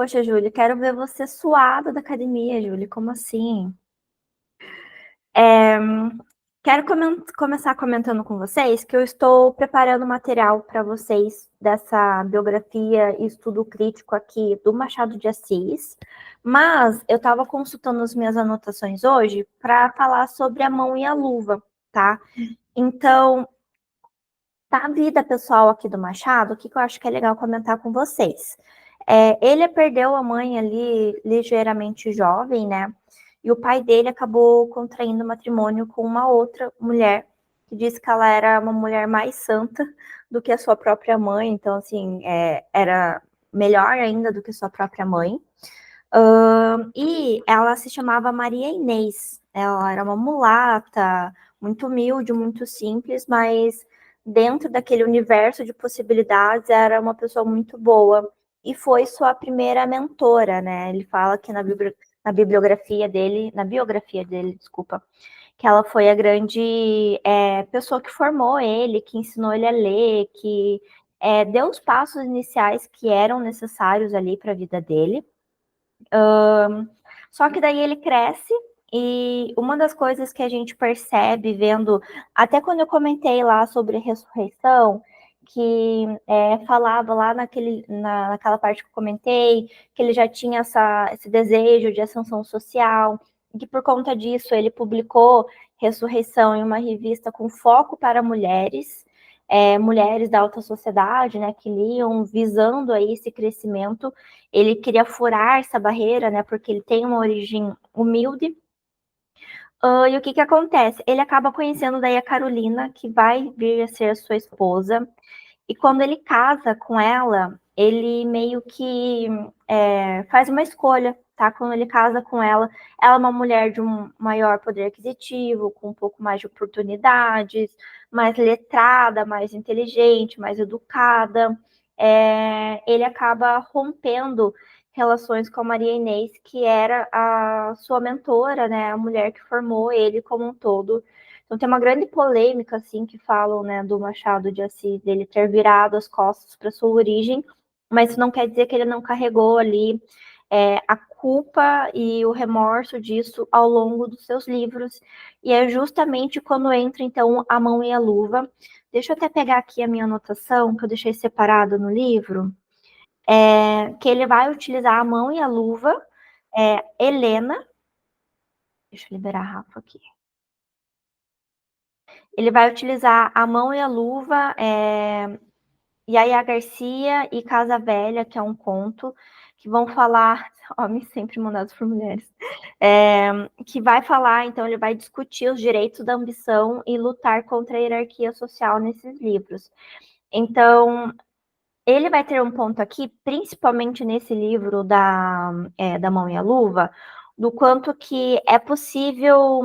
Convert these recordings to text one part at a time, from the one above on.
Poxa, Júlia, quero ver você suada da academia, Júlia. Como assim? É, quero começar comentando com vocês que eu estou preparando material para vocês dessa biografia e estudo crítico aqui do Machado de Assis, mas eu estava consultando as minhas anotações hoje para falar sobre a mão e a luva, tá? Então, da vida pessoal aqui do Machado, o que eu acho que é legal comentar com vocês? Ele perdeu a mãe ali ligeiramente jovem, né? E o pai dele acabou contraindo matrimônio com uma outra mulher, que disse que ela era uma mulher mais santa do que a sua própria mãe, então, assim, era melhor ainda do que sua própria mãe. E ela se chamava Maria Inês. Ela era uma mulata, muito humilde, muito simples, mas dentro daquele universo de possibilidades era uma pessoa muito boa. E foi sua primeira mentora, né? Ele fala que na biografia dele, desculpa, que ela foi a grande pessoa que formou ele, que ensinou ele a ler, que deu os passos iniciais que eram necessários ali para a vida dele. Só que daí ele cresce e uma das coisas que a gente percebe vendo, até quando eu comentei lá sobre a ressurreição, que falava lá naquela parte que eu comentei, que ele já tinha esse desejo de ascensão social, e que por conta disso ele publicou Ressurreição em uma revista com foco para mulheres, mulheres da alta sociedade, né, que liam visando aí esse crescimento. Ele queria furar essa barreira, né? Porque ele tem uma origem humilde. E o que acontece? Ele acaba conhecendo daí a Carolina, que vai vir a ser a sua esposa. E quando ele casa com ela, ele meio que faz uma escolha, tá? Quando ele casa com ela é uma mulher de um maior poder aquisitivo, com um pouco mais de oportunidades, mais letrada, mais inteligente, mais educada. Ele acaba rompendo relações com a Maria Inês, que era a sua mentora, né? A mulher que formou ele como um todo. Então tem uma grande polêmica, assim, que falam, né, do Machado de Assis, dele ter virado as costas para sua origem, mas isso não quer dizer que ele não carregou ali a culpa e o remorso disso ao longo dos seus livros. E é justamente quando entra, então, A Mão e a Luva. Deixa eu até pegar aqui a minha anotação, que eu deixei separado no livro, que ele vai utilizar a mão e a luva, Helena, deixa eu liberar a Rafa aqui. Ele vai utilizar A Mão e a Luva, Yaya Garcia e Casa Velha, que é um conto, que vão falar, homens sempre mandados por mulheres, que vai falar, então ele vai discutir os direitos da ambição e lutar contra a hierarquia social nesses livros. Então, ele vai ter um ponto aqui, principalmente nesse livro da Mão e a Luva, do quanto que é possível,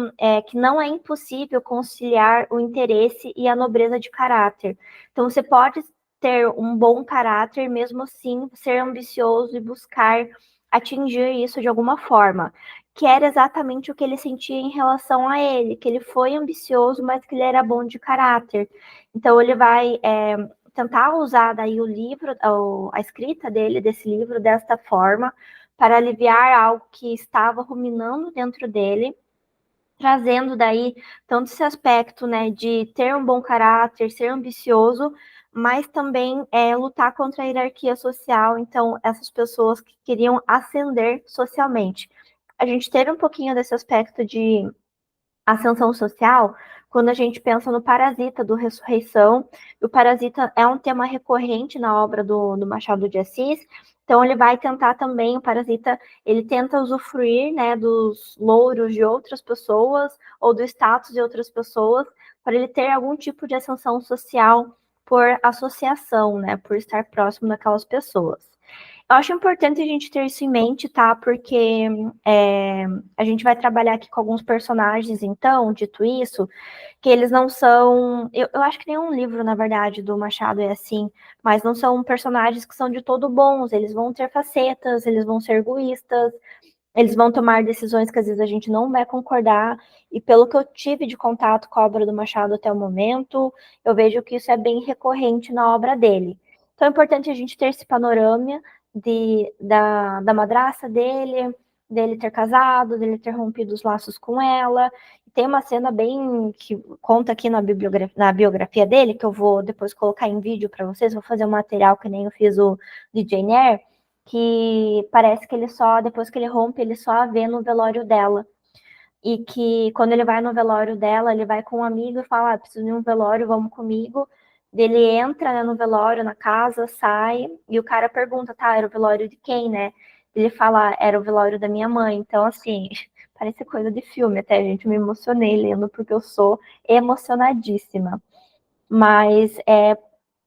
que não é impossível conciliar o interesse e a nobreza de caráter. Então, você pode ter um bom caráter, mesmo assim, ser ambicioso e buscar atingir isso de alguma forma. Que era exatamente o que ele sentia em relação a ele, que ele foi ambicioso, mas que ele era bom de caráter. Então, ele vai tentar usar daí o livro, a escrita dele, desse livro, desta forma, para aliviar algo que estava ruminando dentro dele, trazendo daí tanto esse aspecto, né, de ter um bom caráter, ser ambicioso, mas também lutar contra a hierarquia social, então essas pessoas que queriam ascender socialmente. A gente teve um pouquinho desse aspecto de ascensão social quando a gente pensa no Parasita do Ressurreição. O Parasita é um tema recorrente na obra do Machado de Assis, então ele vai tentar também, o Parasita, ele tenta usufruir, né, dos louros de outras pessoas ou do status de outras pessoas para ele ter algum tipo de ascensão social por associação, né, por estar próximo daquelas pessoas. Eu acho importante a gente ter isso em mente, tá? Porque a gente vai trabalhar aqui com alguns personagens, então, dito isso, que eles não são. Eu acho que nenhum livro, na verdade, do Machado é assim, mas não são personagens que são de todo bons. Eles vão ter facetas, eles vão ser egoístas, eles vão tomar decisões que às vezes a gente não vai concordar. E pelo que eu tive de contato com a obra do Machado até o momento, eu vejo que isso é bem recorrente na obra dele. Então é importante a gente ter esse panorama da madrasta dele ter casado, dele ter rompido os laços com ela. Tem uma cena bem que conta aqui na biografia dele, que eu vou depois colocar em vídeo para vocês, vou fazer um material que nem eu fiz o de Jane Eyre, que parece que ele só, depois que ele rompe, ele só a vê no velório dela. E que quando ele vai no velório dela, ele vai com um amigo e fala: preciso de um velório, vamos comigo. Ele entra, né, no velório, na casa, sai, e o cara pergunta: tá, era o velório de quem, né? Ele fala: era o velório da minha mãe. Então, assim, parece coisa de filme até, gente. Eu me emocionei lendo, porque eu sou emocionadíssima. Mas é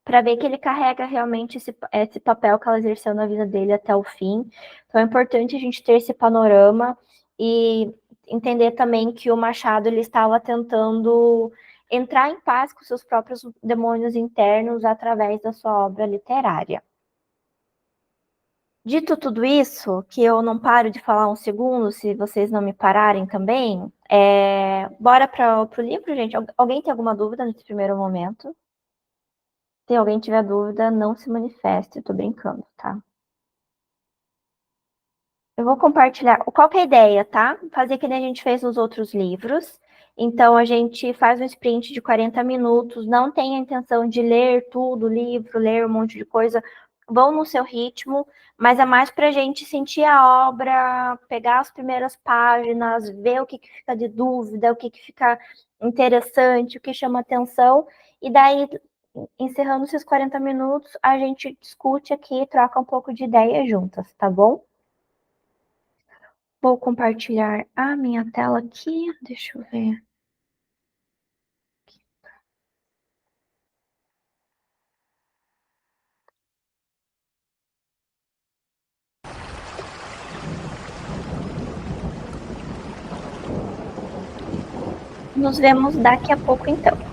para ver que ele carrega realmente esse papel que ela exerceu na vida dele até o fim. Então é importante a gente ter esse panorama e entender também que o Machado ele estava tentando entrar em paz com seus próprios demônios internos através da sua obra literária. Dito tudo isso, que eu não paro de falar um segundo, se vocês não me pararem também, bora para o livro, gente. Alguém tem alguma dúvida nesse primeiro momento? Se alguém tiver dúvida, não se manifeste, eu tô brincando, tá? Eu vou compartilhar. Qual que é a ideia, tá? Fazer que nem a gente fez nos outros livros. Então, a gente faz um sprint de 40 minutos, não tem a intenção de ler tudo, o livro, ler um monte de coisa. Vão no seu ritmo, mas é mais para a gente sentir a obra, pegar as primeiras páginas, ver o que, que fica de dúvida, o que, que fica interessante, o que chama atenção. E daí, encerrando esses 40 minutos, a gente discute aqui, troca um pouco de ideia juntas, tá bom? Vou compartilhar a minha tela aqui. Deixa eu ver. Nos vemos daqui a pouco, então.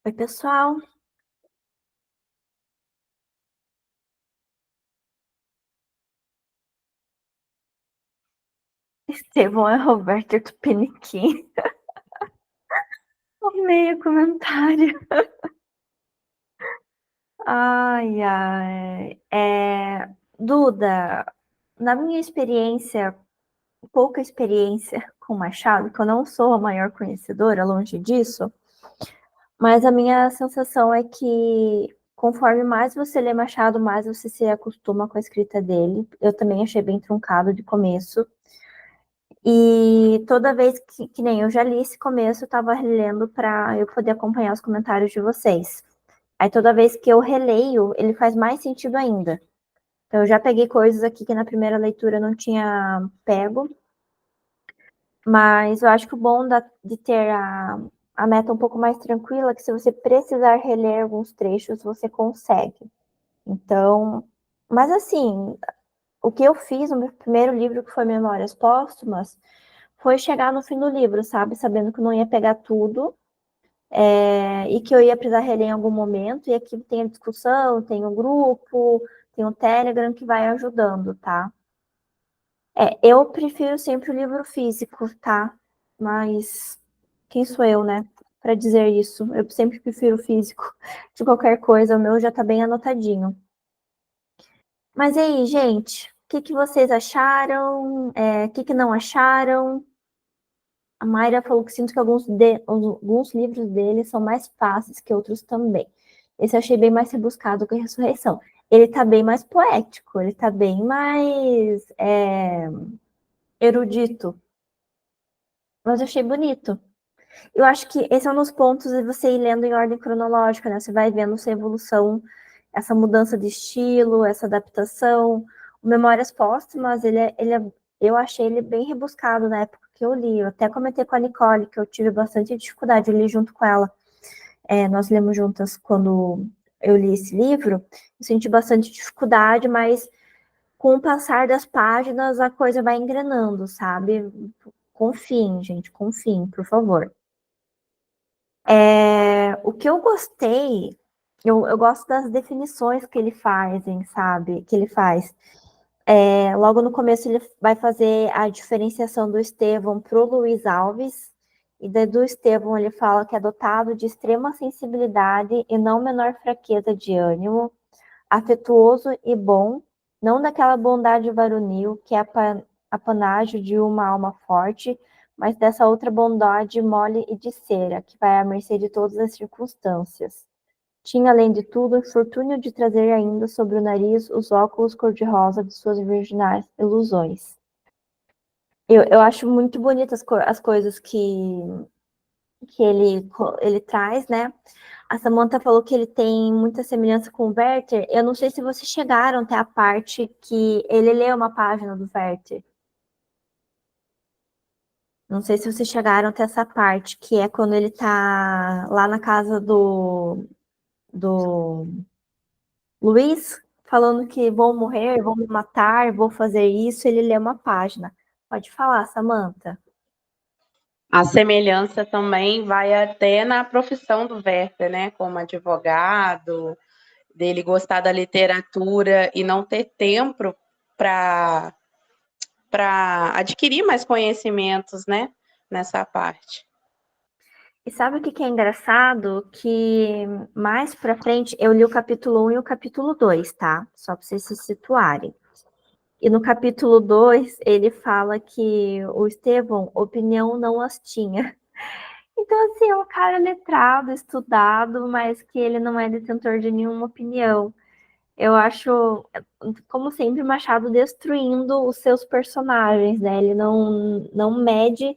Oi, pessoal. Estevão é Roberto Tupiniquim. Amei o comentário. Ai, ai. Duda, na minha experiência, pouca experiência com Machado, que eu não sou a maior conhecedora, longe disso, mas a minha sensação é que conforme mais você lê Machado, mais você se acostuma com a escrita dele. Eu também achei bem truncado de começo. E toda vez que nem eu já li esse começo, eu tava relendo para eu poder acompanhar os comentários de vocês. Aí toda vez que eu releio, ele faz mais sentido ainda. Então eu já peguei coisas aqui que na primeira leitura eu não tinha pego, mas eu acho que o bom de ter a meta um pouco mais tranquila é que se você precisar reler alguns trechos, você consegue. Então, mas assim, o que eu fiz no meu primeiro livro, que foi Memórias Póstumas, foi chegar no fim do livro, sabe? Sabendo que eu não ia pegar tudo, e que eu ia precisar reler em algum momento. E aqui tem a discussão, tem o grupo, tem o Telegram que vai ajudando, tá? Eu prefiro sempre o livro físico, tá? Mas quem sou eu, né? Para dizer isso. Eu sempre prefiro o físico. De qualquer coisa, o meu já tá bem anotadinho. Mas e aí, gente? O que vocês acharam? O que não acharam? A Mayra falou que sinto que alguns livros dele são mais fáceis que outros também. Esse eu achei bem mais rebuscado que a Ressurreição. Ele tá bem mais poético, ele tá bem mais erudito. Mas eu achei bonito. Eu acho que esse é um dos pontos de você ir lendo em ordem cronológica, né? Você vai vendo essa evolução, essa mudança de estilo, essa adaptação. O Memórias Póstumas, eu achei ele bem rebuscado na época que eu li. Eu até comentei com a Nicole que eu tive bastante dificuldade, eu li junto com ela. Nós lemos juntas quando eu li esse livro. Eu senti bastante dificuldade, mas com o passar das páginas a coisa vai engrenando, sabe? Confiem, gente, confiem, por favor. O que eu gostei, eu gosto das definições que ele fazem, sabe? Que ele faz. Logo no começo ele vai fazer a diferenciação do Estevão para o Luiz Alves, e do Estevão ele fala que é dotado de extrema sensibilidade e não menor fraqueza de ânimo, afetuoso e bom, não daquela bondade varonil que é apanágio de uma alma forte, mas dessa outra bondade mole e de cera, que vai à mercê de todas as circunstâncias. Tinha, além de tudo, o infortúnio de trazer ainda sobre o nariz os óculos cor-de-rosa de suas virginais ilusões. Eu acho muito bonitas as coisas que ele traz, né? A Samantha falou que ele tem muita semelhança com o Werther. Eu não sei se vocês chegaram até a parte que ele lê uma página do Werther. Não sei se vocês chegaram até essa parte, que é quando ele tá lá na casa do Luiz, falando que vou morrer, vou me matar, vou fazer isso. Ele lê uma página. Pode falar, Samantha. A semelhança também vai até na profissão do Werther, né? Como advogado, dele gostar da literatura e não ter tempo para adquirir mais conhecimentos, né? Nessa parte. E sabe o que é engraçado? Que mais pra frente, eu li o capítulo 1 e o capítulo 2, tá? Só para vocês se situarem. E no capítulo 2, ele fala que o Estevão, opinião não as tinha. Então, assim, é um cara letrado, estudado, mas que ele não é detentor de nenhuma opinião. Eu acho, como sempre, Machado destruindo os seus personagens, né? Ele não mede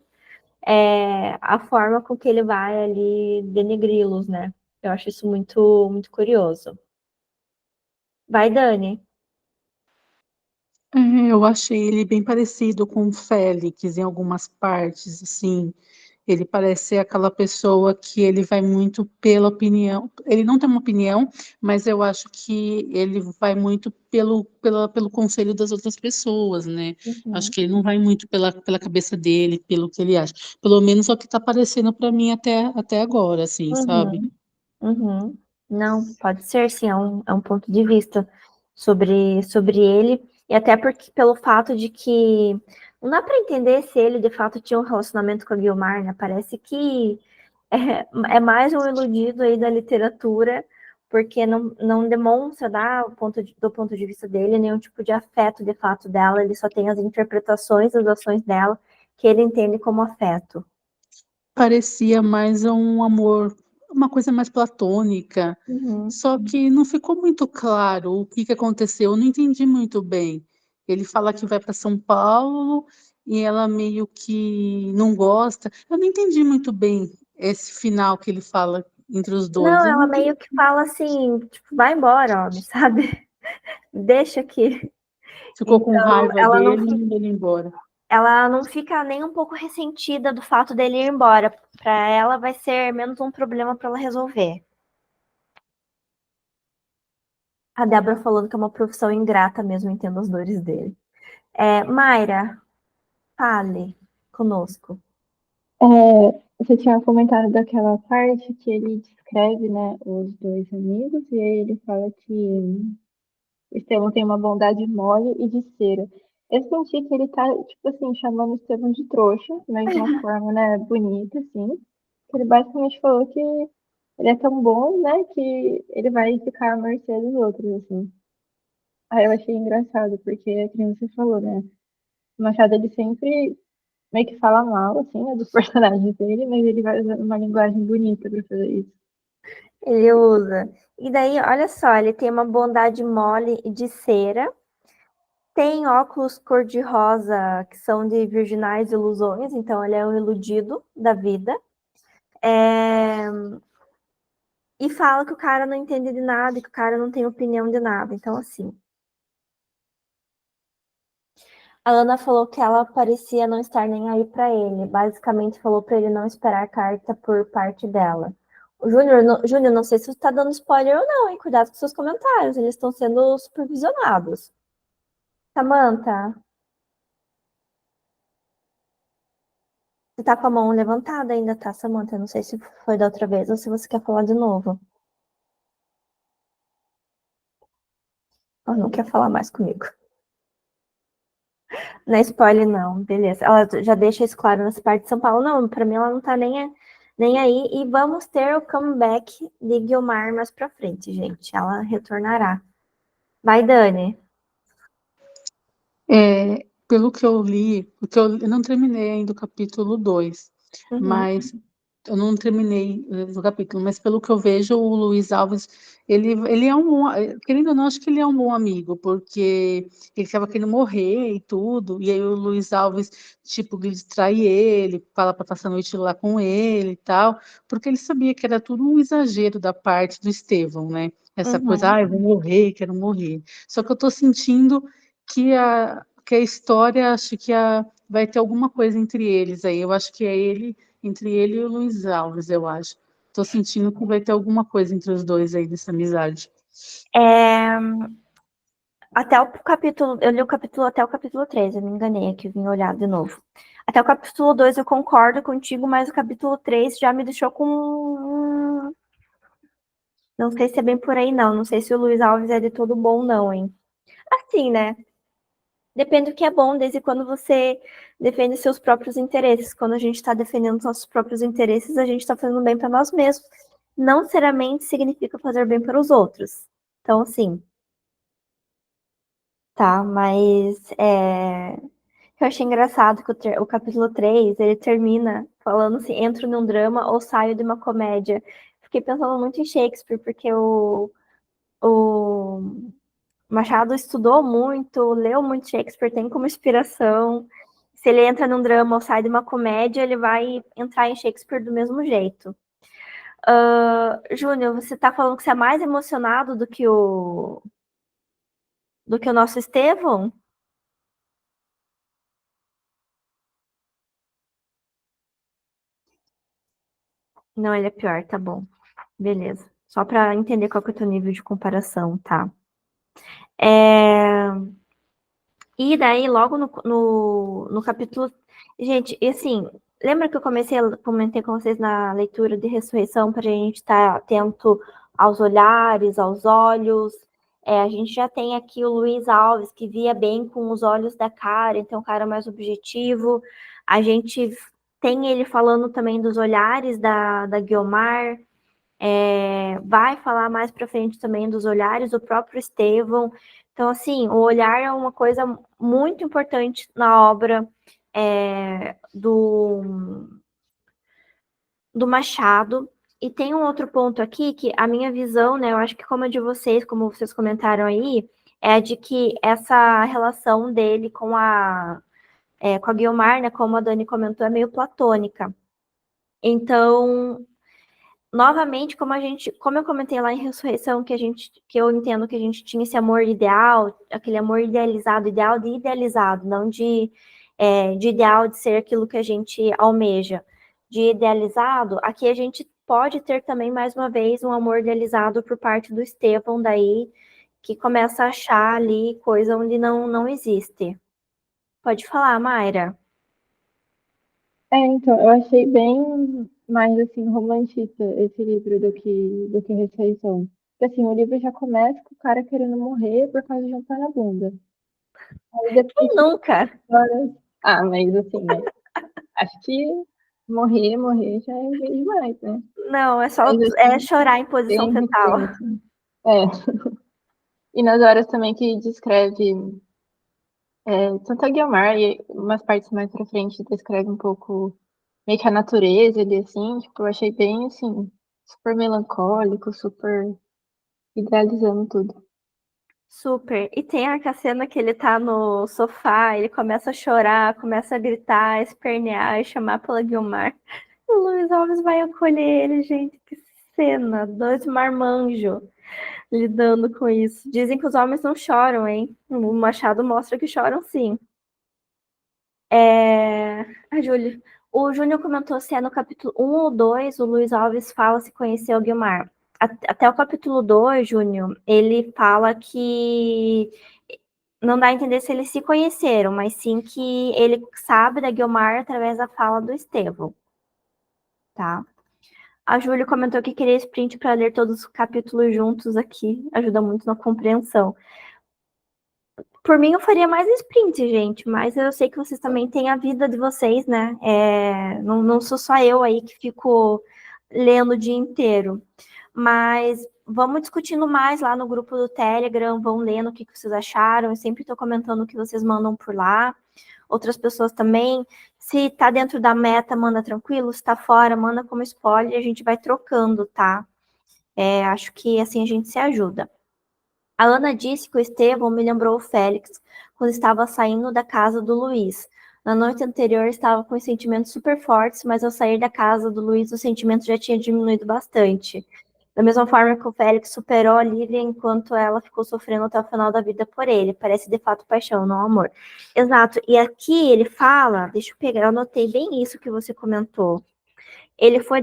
a forma com que ele vai ali denegri-los, né? Eu acho isso muito, muito curioso. Vai, Dani. Eu achei ele bem parecido com o Félix em algumas partes, assim. Ele parece ser aquela pessoa que ele vai muito pela opinião. Ele não tem uma opinião, mas eu acho que ele vai muito pelo conselho das outras pessoas, né? Acho Uhum. que ele não vai muito pela cabeça dele, pelo que ele acha. Pelo menos é o que está aparecendo para mim até agora, assim, sabe? Uhum. Uhum. Não, pode ser, sim, é um ponto de vista sobre ele, e até porque pelo fato de que não dá para entender se ele de fato tinha um relacionamento com a Guiomar, né? Parece que é mais um iludido aí da literatura, porque não demonstra, do ponto de vista dele, nenhum tipo de afeto de fato dela, ele só tem as interpretações das ações dela que ele entende como afeto. Parecia mais um amor, uma coisa mais platônica, Uhum. só que não ficou muito claro o que que aconteceu, eu não entendi muito bem. Ele fala que vai para São Paulo e ela meio que não gosta. Eu não entendi muito bem esse final que ele fala entre os dois. Não, Eu ela não entendi. meio que fala assim, tipo, vai embora, homem, sabe? Deixa aqui. Ficou com Então, raiva dele e mandou ele embora. ela não fica nem um pouco ressentida do fato dele ir embora. Para ela vai ser menos um problema para ela resolver. A Débora falando que é uma profissão ingrata mesmo, entendo as dores dele. Mayra, fale conosco. Você tinha comentado daquela parte que ele descreve, né, os dois amigos, e aí ele fala que Estevão tem uma bondade mole e de cera. Eu senti que ele tá, tipo assim, chamando Estevão de trouxa, mas de uma forma, né, bonita, assim. Que ele basicamente falou que ele é tão bom, né, que ele vai ficar à mercê dos outros, assim. Aí eu achei engraçado, porque, como você falou, né, o Machado, ele sempre meio que fala mal, assim, né, dos personagens dele, mas ele vai usando uma linguagem bonita pra fazer isso. Ele usa. E daí, olha só, ele tem uma bondade mole e de cera. Tem óculos cor-de-rosa, que são de virginais ilusões, então ele é um iludido da vida. E fala que o cara não entende de nada, que o cara não tem opinião de nada. Então, assim. A Ana falou que ela parecia não estar nem aí para ele. Basicamente, falou para ele não esperar carta por parte dela. O Júnior, não sei se você está dando spoiler ou não, hein? Cuidado com seus comentários, eles estão sendo supervisionados. Samantha, você tá com a mão levantada ainda, tá, Samantha? Eu não sei se foi da outra vez ou se você quer falar de novo. Ela não quer falar mais comigo. Não é spoiler, não. Beleza. Ela já deixa isso claro nessa parte de São Paulo. Não, pra mim ela não tá nem aí. E vamos ter o comeback de Guiomar mais pra frente, gente. Ela retornará. Vai, Dani. Pelo que eu li, porque eu não terminei ainda o capítulo 2, Uhum. mas eu não terminei o capítulo, mas pelo que eu vejo, o Luiz Alves, ele é um bom, querendo ou não, acho que ele é um bom amigo, porque ele estava querendo morrer e tudo, e aí o Luiz Alves, tipo, distrai ele, fala para passar a noite lá com ele e tal, porque ele sabia que era tudo um exagero da parte do Estevão, né? Essa coisa, Uhum. eu vou morrer, quero morrer. Só que eu tô sentindo que a história, acho que vai ter alguma coisa entre eles aí. Eu acho que é entre ele e o Luiz Alves, eu acho. Tô sentindo que vai ter alguma coisa entre os dois aí dessa amizade. É, até o capítulo. Eu li o capítulo até o capítulo 3, eu me enganei aqui, vim olhar de novo. Até o capítulo 2 eu concordo contigo, mas o capítulo 3 já me deixou com. Não sei se é bem por aí, não. Não sei se o Luiz Alves é de todo bom, não, hein? Assim, né? Depende do que é bom, desde quando você defende seus próprios interesses. Quando a gente está defendendo os nossos próprios interesses, a gente está fazendo bem para nós mesmos. Não necessariamente significa fazer bem para os outros. Então, assim, tá, mas eu achei engraçado que o capítulo 3 ele termina falando assim, entro num drama ou saio de uma comédia. Fiquei pensando muito em Shakespeare, porque o Machado estudou muito, leu muito Shakespeare, tem como inspiração. Se ele entra num drama ou sai de uma comédia, ele vai entrar em Shakespeare do mesmo jeito. Júnior, você tá falando que você é mais emocionado do que o nosso Estevão? Não, ele é pior, tá bom. Beleza. Só para entender qual que é o teu nível de comparação, tá? E daí, logo no capítulo. Gente, e assim, Lembra que eu comentei com vocês na leitura de ressurreição para a gente estar atento aos olhares, aos olhos? A gente já tem aqui o Luiz Alves, que via bem com os olhos da cara, então um cara mais objetivo. A gente tem ele falando também dos olhares da Guiomar. Vai falar mais para frente também dos olhares do próprio Estevão. Então, assim, o olhar é uma coisa muito importante na obra do Machado. E tem um outro ponto aqui que a minha visão, né, eu acho que como a de vocês, como vocês comentaram aí, é a de que essa relação dele com a Guiomar, né, como a Dani comentou, é meio platônica. Então, novamente, como eu comentei lá em Ressurreição, que eu entendo que a gente tinha esse amor ideal, aquele amor idealizado, ideal de idealizado, não de ideal de ser aquilo que a gente almeja. De idealizado, aqui a gente pode ter também, mais uma vez, um amor idealizado por parte do Estevão, daí, que começa a achar ali coisa onde não existe. Pode falar, Mayra. Então, eu achei bem mais, assim, romantista esse livro do que Ressurreição. Porque, assim, o livro já começa com o cara querendo morrer por causa de um pé na bunda. Aí depois, Quem nunca? mas assim, né? Acho que morrer já é bem demais, né? Não, é só Mas, assim, chorar em posição bem fetal. recente. É. E nas horas também que descreve tanto a Guiomar e umas partes mais pra frente descreve um pouco meio que a natureza ali, assim, tipo, eu achei bem, assim, super melancólico, super idealizando tudo. Super. E tem a cena que ele tá no sofá, ele começa a chorar, começa a gritar, espernear e chamar pela Guiomar. O Luiz Alves vai acolher ele, gente. Que cena. Dois marmanjos lidando com isso. Dizem que os homens não choram, hein? O Machado mostra que choram sim. A Júlia. O Júnior comentou se é no capítulo 1 ou 2, o Luiz Alves fala se conheceu o Guiomar. Até o capítulo 2, Júnior, ele fala que não dá a entender se eles se conheceram, mas sim que ele sabe da Guiomar através da fala do Estevão, tá? A Júlia comentou que queria sprint para ler todos os capítulos juntos aqui, ajuda muito na compreensão. Por mim, eu faria mais sprint, gente, mas eu sei que vocês também têm a vida de vocês, né? Não sou só eu aí que fico lendo o dia inteiro. Mas vamos discutindo mais lá no grupo do Telegram, vão lendo o que vocês acharam. Eu sempre estou comentando o que vocês mandam por lá. Outras pessoas também. Se tá dentro da meta, manda tranquilo. Se tá fora, manda como spoiler. A gente vai trocando, tá? Acho que assim a gente se ajuda. A Ana disse que o Estevão me lembrou o Félix quando estava saindo da casa do Luiz. Na noite anterior estava com sentimentos super fortes, mas ao sair da casa do Luiz o sentimento já tinha diminuído bastante. Da mesma forma que o Félix superou a Lívia enquanto ela ficou sofrendo até o final da vida por ele. Parece de fato paixão, não amor. Exato. E aqui ele fala, deixa eu pegar, eu anotei bem isso que você comentou. Ele foi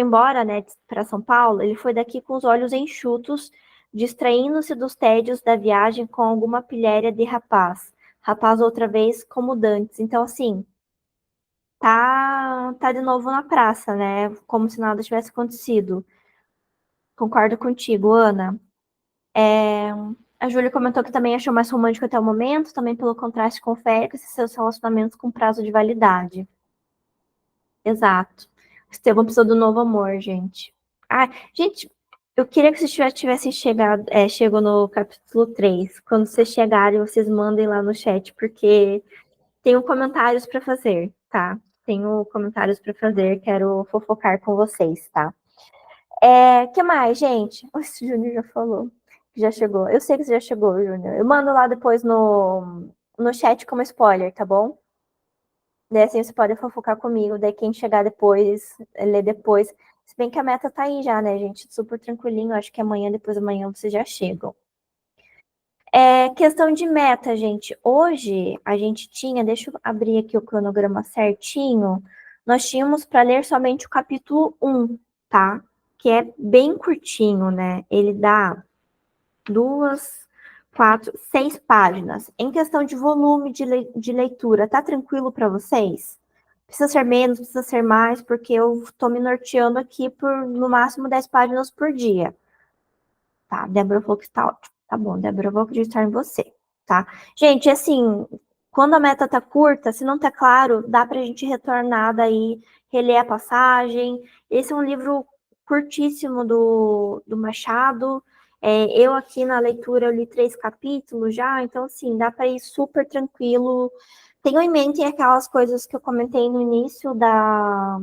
embora, né, para São Paulo. Ele foi daqui com os olhos enxutos, distraindo-se dos tédios da viagem com alguma pilhéria de rapaz. Rapaz outra vez como dantes. Então, assim, tá de novo na praça, né? Como se nada tivesse acontecido. Concordo contigo, Ana. A Júlia comentou que também achou mais romântico até o momento, também pelo contraste com o Félix e seus relacionamentos com prazo de validade. Exato. Estevão precisou do novo amor, gente. Ah, gente, eu queria que vocês já tivessem chegou no capítulo 3. Quando vocês chegarem, vocês mandem lá no chat, porque tenho comentários para fazer, tá? Tenho comentários para fazer, quero fofocar com vocês, tá? Que mais, gente? O Júnior já falou que já chegou. Eu sei que você já chegou, Júnior. Eu mando lá depois no chat como spoiler, tá bom? Daí assim você pode fofocar comigo, daí quem chegar depois, ler depois. Se bem que a meta tá aí já, né, gente? Super tranquilinho, acho que amanhã, depois da manhã, vocês já chegam. Questão de meta, gente. Hoje a gente tinha, deixa eu abrir aqui o cronograma certinho. Nós tínhamos para ler somente o capítulo 1, tá? Que é bem curtinho, né? Ele dá 2, 4, 6 páginas. Em questão de volume de leitura, tá tranquilo para vocês? Precisa ser menos, precisa ser mais, porque eu tô me norteando aqui por, no máximo, 10 páginas por dia. Tá, Débora falou que tá ótimo. Tá bom, Débora, eu vou acreditar em você, tá? Gente, assim, quando a meta tá curta, se não tá claro, dá pra gente retornar daí, reler a passagem. Esse é um livro curtíssimo do Machado. Eu aqui na leitura, eu li 3 capítulos já, então, assim, dá pra ir super tranquilo. Tenham em mente aquelas coisas que eu comentei no início da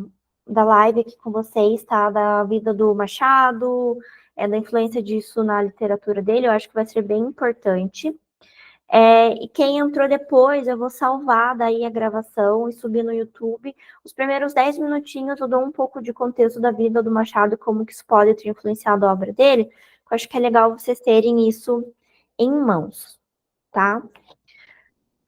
live aqui com vocês, tá? Da vida do Machado, da influência disso na literatura dele, eu acho que vai ser bem importante. E quem entrou depois, eu vou salvar daí a gravação e subir no YouTube. Os primeiros 10 minutinhos eu dou um pouco de contexto da vida do Machado, como que isso pode ter influenciado a obra dele. Eu acho que é legal vocês terem isso em mãos, tá?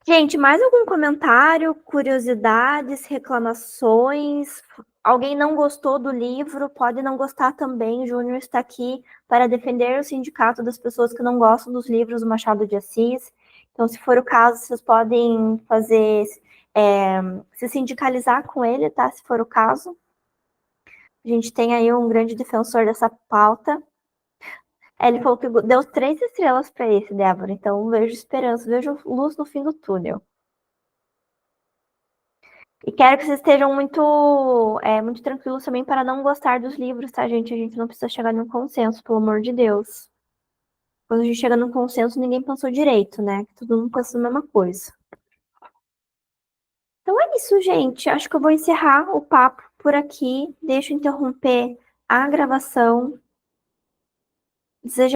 Gente, mais algum comentário, curiosidades, reclamações? Alguém não gostou do livro? Pode não gostar também. O Júnior está aqui para defender o sindicato das pessoas que não gostam dos livros do Machado de Assis. Então, se for o caso, vocês podem fazer, se sindicalizar com ele, tá? Se for o caso. A gente tem aí um grande defensor dessa pauta. Ele falou que deu 3 estrelas para esse, Débora. Então, vejo esperança, vejo luz no fim do túnel. E quero que vocês estejam muito tranquilos também para não gostar dos livros, tá, gente? A gente não precisa chegar num consenso, pelo amor de Deus. Quando a gente chega num consenso, ninguém pensou direito, né? Todo mundo pensa a mesma coisa. Então é isso, gente. Acho que eu vou encerrar o papo por aqui. Deixa eu interromper a gravação. Desejo